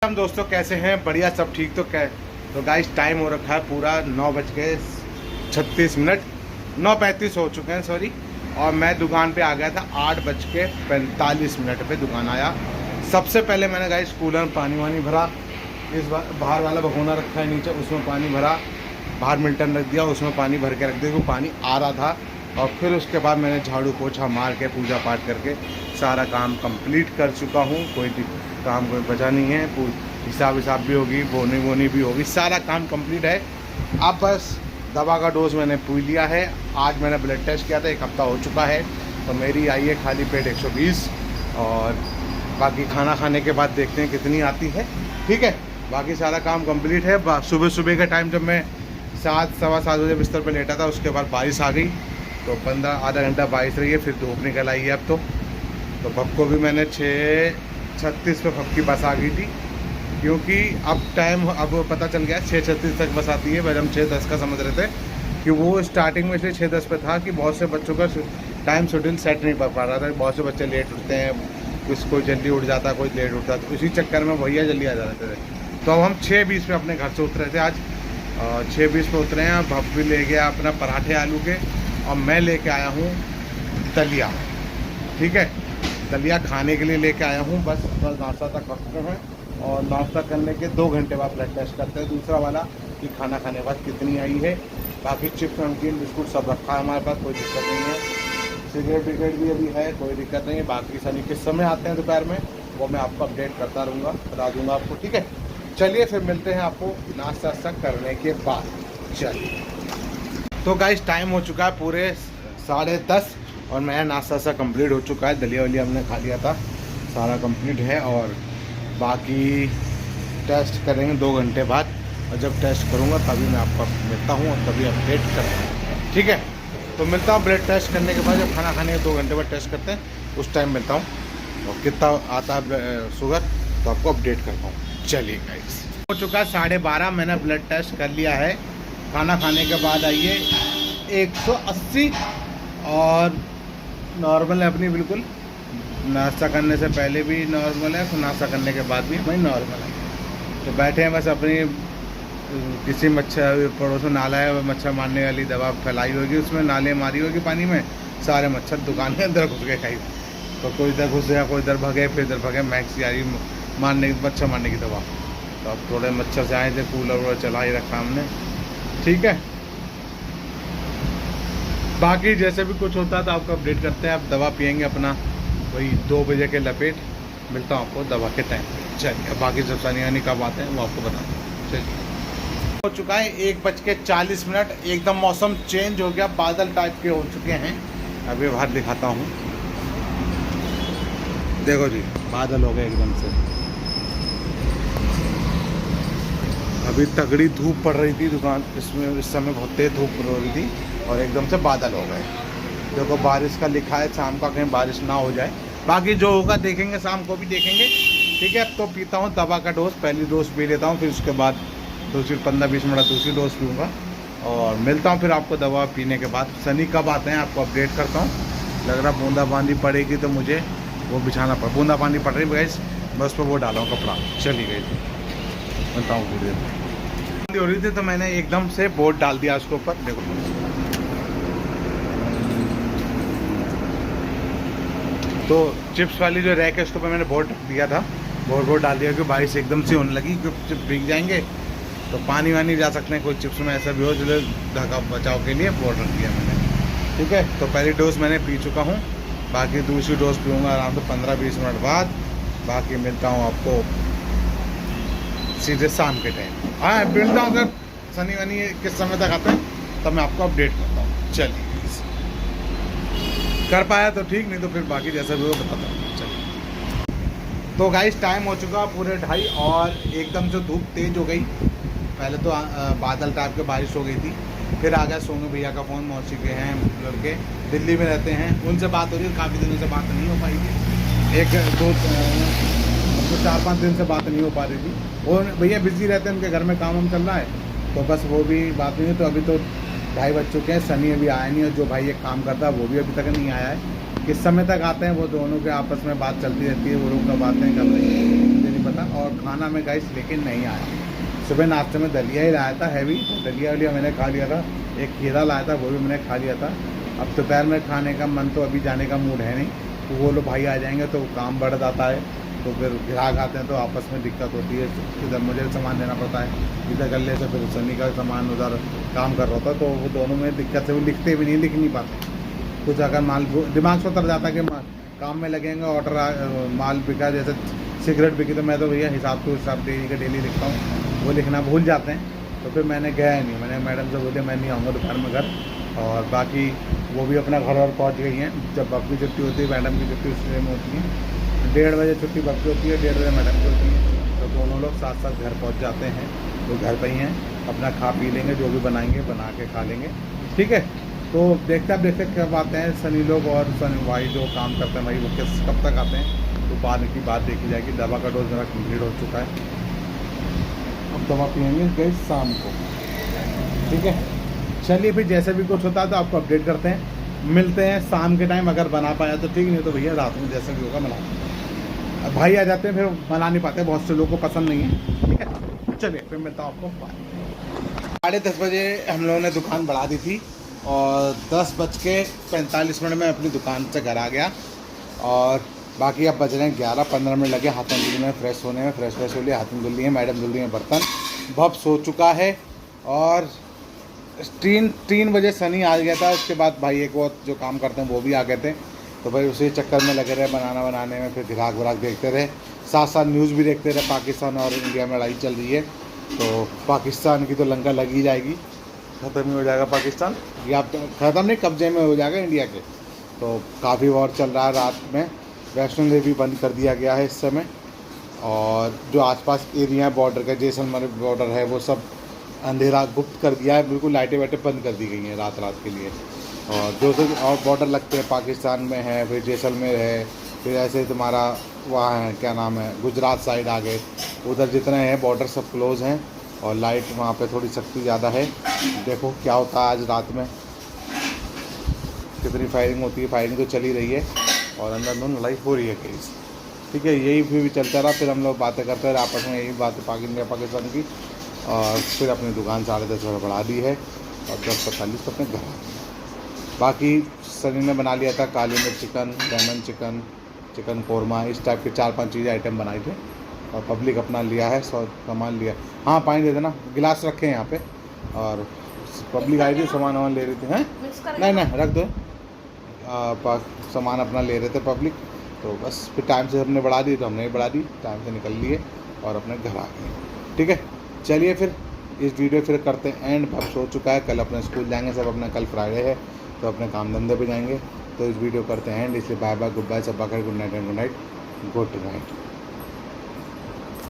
हम दोस्तों कैसे हैं? बढ़िया, सब ठीक तो क्या? तो गाइस टाइम हो रखा है पूरा 9:36, 9:35 हो चुके हैं सॉरी। और मैं दुकान पे आ गया था 8:45 पे दुकान आया। सबसे पहले मैंने गाइस कूलर में पानी वानी भरा, इस बाहर वाला भगोना रखा है नीचे, उसमें पानी भरा, बाहर मिल्टन रख दिया, उसमें पानी भर के रख दिया, वो पानी आ रहा था। और फिर उसके बाद मैंने झाड़ू पोछा मार के पूजा पाठ करके सारा काम कंप्लीट कर चुका हूँ। कोई काम कोई बचा नहीं है, हिसाब विसाब भी होगी, बोनी वोनी भी होगी, सारा काम कंप्लीट है। अब बस दवा का डोज मैंने पी लिया है। आज मैंने ब्लड टेस्ट किया था, 1 हफ्ता हो चुका है। तो मेरी आई है खाली पेट 120, और बाकी खाना खाने के बाद देखते हैं कितनी आती है। ठीक है, बाकी सारा काम कंप्लीट है। सुबह सुबह के टाइम जब मैं 7 सवा 7 बजे बिस्तर पर लेटा था, उसके बाद बारिश आ गई, तो 15 आधा घंटा बारिश रही है, फिर धूप निकल आई है अब तो भक्को भी मैंने 6:36 पे भक्की बस आ गई थी, क्योंकि अब टाइम अब पता चल गया 6:36 तक बस आती है। पहले हम 6:10 का समझ रहे थे कि वो स्टार्टिंग में इसलिए 6:10 पे था कि बहुत से बच्चों का टाइम शेड्यूल सेट नहीं कर पा रहा था। बहुत से बच्चे लेट उठते हैं, कोई जल्दी उठ जाता, कोई लेट उठता, तो इसी चक्कर में भैया जल्दी आ जाते थे। तो अब हम 6:20 पे अपने घर से उतरे थे आज, 6:20 पे उतरे हैं। भक्की ले गया अपना पराठे आलू के, और मैं लेके आया हूँ दलिया। ठीक है, दलिया खाने के लिए लेके आया हूँ। बस नाश्ता तक रखते हैं, और नाश्ता करने के 2 घंटे बाद ब्लड टेस्ट करते हैं दूसरा वाला, कि खाना खाने के बाद कितनी आई है। बाकी चिप्स नमकीन बिस्कुट सब रखा है हमारे पास, कोई दिक्कत नहीं है। सिगरेट विगरेट भी अभी है, कोई दिक्कत नहीं है। बाकी सनी किस समय आते हैं दोपहर में, वो मैं आपको अपडेट करता रहूँगा, बता दूँगा आपको। ठीक है, चलिए फिर मिलते हैं आपको नाश्ता वास्ता करने के बाद। चलिए, तो गाइस टाइम हो चुका है पूरे 10:30, और मेरा नाश्ता सा कंप्लीट हो चुका है। दलिया वलिया हमने खा लिया था, सारा कंप्लीट है। और बाकी टेस्ट करेंगे 2 घंटे बाद, और जब टेस्ट करूँगा तभी मैं आपको मिलता हूँ और तभी अपडेट करता हूँ। ठीक है, तो मिलता हूँ ब्लड टेस्ट करने के बाद। जब खाना खाने के 2 घंटे बाद टेस्ट करते हैं, उस टाइम मिलता हूँ, और कितना आता है शुगर तो आपको अपडेट करता हूँ। चलिए गाइस, हो चुका है 12:30, मैंने ब्लड टेस्ट कर लिया है। खाना खाने के बाद आइए 180, और नॉर्मल है अपनी बिल्कुल। नाश्ता करने से पहले भी नॉर्मल है, फिर नाश्ता करने के बाद भी भाई नॉर्मल है। तो बैठे हैं बस अपनी, किसी मच्छर पड़ोस में नाला है, मच्छर मारने वाली दवा फैलाई होगी, उसमें नाले मारी होगी पानी में, सारे मच्छर दुकान के अंदर घुस गए। खाई तो कोई इधर घुस गया, कोई इधर भगे, फिर इधर भगे। मैक्स आ रही मारने मच्छर मारने की दवा। तो अब थोड़े मच्छर से आए थे, कूलर वूलर चला ही रखा हमने। ठीक है, बाकी जैसे भी कुछ होता है तो आपको अपडेट करते हैं। आप दवा पियेंगे अपना वही 2 बजे के लपेट। मिलता हूँ आपको दवा के टाइम पे। चलिए, बाकी जब सनी यानी कब आते हैं वो आपको बताता हूँ। चलिए, हो चुका है 1:40, एकदम मौसम चेंज हो गया, बादल टाइप के हो चुके हैं। अभी बाहर दिखाता हूँ, देखो जी, बादल हो गए एकदम से। अभी तगड़ी धूप पड़ रही थी दुकान इसमें, इस समय बहुत तेज धूप पड़ रही थी, और एकदम से बादल हो गए। देखो बारिश का लिखा है, शाम का कहीं बारिश ना हो जाए। बाकी जो होगा देखेंगे, शाम को भी देखेंगे। ठीक है, तो पीता हूँ दवा का डोज, पहली डोज पी लेता हूँ, फिर उसके बाद दूसरी 15-20 मिनट दूसरी डोज पीऊँगा, और मिलता हूँ फिर आपको दवा पीने के बाद। सनी कब आते हैं आपको अपडेट करता हूँ। लग रहा बूंदाबांदी पड़ेगी तो मुझे वो बिछाना पड़ा। बूंदाबांदी पड़ रही गाइस, बस पर वो डाला हूँ कपड़ा। चली गई थी, मिलता हूँ फिर। हो रही थी तो मैंने एकदम से बोर्ड डाल दिया उसके ऊपर, देखो। तो चिप्स वाली जो रैक है उसके ऊपर मैंने बोर्ड रख दिया था, बोर्ड डाल दिया, क्योंकि बारिश एकदम से होने लगी, क्योंकि चिप्स भीग जाएंगे तो पानी वानी जा सकते हैं, कोई चिप्स में ऐसा भी हो, जो ढका बचाव के लिए बोर्ड रख दिया मैंने। ठीक है, तो पहली डोज मैंने पी चुका हूँ, बाकी दूसरी डोज पीऊँगा आराम से 15-20 मिनट बाद। बाकी मिलता हूँ आपको सीधे शाम के टाइम। हाँ, मिलता हूँ अगर सनी वनी किस समय तक आते हैं तब मैं आपको अपडेट करता हूँ। चलिए, कर पाया तो ठीक, नहीं तो फिर बाकी जैसा भी हो बताता हूँ। चलिए, तो गाइस टाइम हो चुका पूरे 2:30, और एकदम से धूप तेज हो गई। पहले तो बादल टाइप के बारिश हो गई थी, फिर आ गया सोनू भैया का फ़ोन, मौसी के हैं लड़के, दिल्ली में रहते हैं, उनसे बात हो रही है। काफ़ी दिनों से बात नहीं हो पाई थी, 4-5 दिन से बात नहीं हो पा रही थी। वो भैया बिजी रहते हैं, उनके घर में काम चल रहा है, तो बस वो भी बात नहीं है। तो अभी तो 2:30 बज चुके हैं, सनी अभी आया नहीं, और जो भाई एक काम करता है वो भी अभी तक नहीं आया है। किस समय तक आते हैं वो दोनों के आपस में बात चलती रहती है, वो लोग का बातें कर रहे हैं, मुझे नहीं पता। था। और खाना मैं गाइस लेकिन नहीं आया। सुबह नाश्ते में दलिया ही लाया था हैवी, दलिया वलिया मैंने खा लिया था। एक खीरा लाया था, वो भी मैंने खा लिया था। अब दोपहर में खाने का मन तो अभी जाने का मूड है नहीं, तो वो लोग भाई आ जाएंगे तो काम बढ़ जाता है, तो फिर ग्राहक आते हैं तो आपस में दिक्कत होती है। इधर मुझे सामान देना पड़ता है, इधर गले से फिर सनी का सामान उधर काम कर रहा था, तो वो दोनों में दिक्कत है। वो लिखते भी नहीं, लिख नहीं पाते कुछ। अगर माल दिमाग से उतर जाता है कि काम में लगेंगे, ऑर्डर माल बिका, जैसे सिगरेट बिकी, तो मैं तो भैया हिसाब टू हिसाब डेली का डेली लिखता हूँ, वो लिखना भूल जाते हैं। तो फिर मैंने गया ही नहीं, मैंने मैडम से बोले मैं नहीं आऊँगा दोपहर में घर। और बाकी वो भी अपना घर और पहुँच गई हैं। जब बब की छुट्टी होती है, मैडम की छुट्टी उस टाइम होती है, 1:30 बजे छुट्टी बब की होती है, 1:30 बजे मैडम की होती है, तो दोनों लोग साथ साथ घर पहुँच जाते हैं। वो घर पर ही हैं, अपना खा पी लेंगे, जो भी बनाएंगे बना के खा लेंगे, ठीक है। तो देखते कब आते हैं सनी लोग, और सनी भाई जो काम करते हैं भाई वो कब तक आते हैं, तो बाद की बात देखी जाएगी। दवा का डोज मेरा कंप्लीट हो चुका है, अब दवा पियेंगे गई शाम को, ठीक है। चलिए फिर जैसे भी कुछ होता है तो आपको अपडेट करते हैं, मिलते हैं शाम के टाइम। अगर बना पाया तो ठीक, नहीं तो भैया रात में जैसे भी होगा बना। अब भाई आ जाते हैं फिर बना नहीं पाते, बहुत से लोगों को पसंद नहीं है, ठीक है। चलिए फिर मिलता हूँ आपको। 10:30 बजे हम लोगों ने दुकान बढ़ा दी थी, और 10:45 में अपनी दुकान से घर आ गया। और बाकी अब बज रहे हैं 11-15 मिनट लगे हाथों धुलने में, फ्रेश होने में। फ्रेश हो लिए, हाथों धुल लिए, मैडम धुल रही हैं बर्तन, भब सो चुका है। और 3 बजे सनी आ गया था। उसके बाद भाई एक वो जो काम करते हैं वो भी आ गए थे, तो भाई उसी चक्कर में लगे रहे बनाने में। फिर ग्राहक व्राहक देखते रहे, साथ साथ न्यूज़ भी देखते रहे। पाकिस्तान और इंडिया में लड़ाई चल रही है, तो पाकिस्तान की तो लंका लगी जाएगी, ख़त्म ही हो जाएगा पाकिस्तान, या ख़त्म नहीं, कब्जे में हो जाएगा इंडिया के। तो काफ़ी वॉर चल रहा है। रात में वैष्णो देवी बंद कर दिया गया है इस समय, और जो आसपास एरिया बॉर्डर का, जैसलमेर बॉर्डर है, वो सब अंधेरा गुप्त कर दिया है, बिल्कुल लाइटें वाइटें बंद कर दी गई हैं रात के लिए। और जो और बॉर्डर लगते हैं, पाकिस्तान में है, फिर जैसलमेर है, फिर ऐसे तुम्हारा वहाँ है, क्या नाम है, गुजरात साइड आ गए, उधर जितने हैं बॉर्डर सब क्लोज़ हैं। और लाइट वहाँ पे थोड़ी सख्ती ज़्यादा है। देखो क्या होता है आज रात में, कितनी फायरिंग होती है। फायरिंग तो चली रही है, और अंदर अंदर लड़ाई हो रही है कहीं, ठीक है। यही भी चलता रहा, फिर हम लोग बातें करते रहे आपस में, यही बात पाकिस्तान की। और फिर अपनी दुकान 10:30 बजे बढ़ा दी है, और 10:45 तो अपने घर आ गए। बाकी सनी ने बना लिया था काली मिर्च chicken, lemon chicken, chicken korma, इस टाइप के 4-5 चीज़ें आइटम बनाए थे। और पब्लिक अपना लिया है, सामान लिया। हाँ पानी दे देना, गिलास रखे हैं यहाँ पे। और पब्लिक आई थी, सामान ले रही थी, हैं नहीं रख दो। सामान अपना ले रहे थे पब्लिक, तो बस फिर टाइम से हमने बढ़ा दी, तो हमने भी बढ़ा दी, टाइम से निकल लिए और अपने घर आ गए, ठीक है। चलिए फिर इस वीडियो फिर करते हैं एंड। अब सो चुका है, कल अपने स्कूल जाएंगे सब, अपना कल फ्राइडे है, तो अपने काम धंधे पे जाएंगे। तो इस वीडियो करते हैं एंड, इसलिए बाय बाय, गुड बाय, सब bye, good night and good night, good night.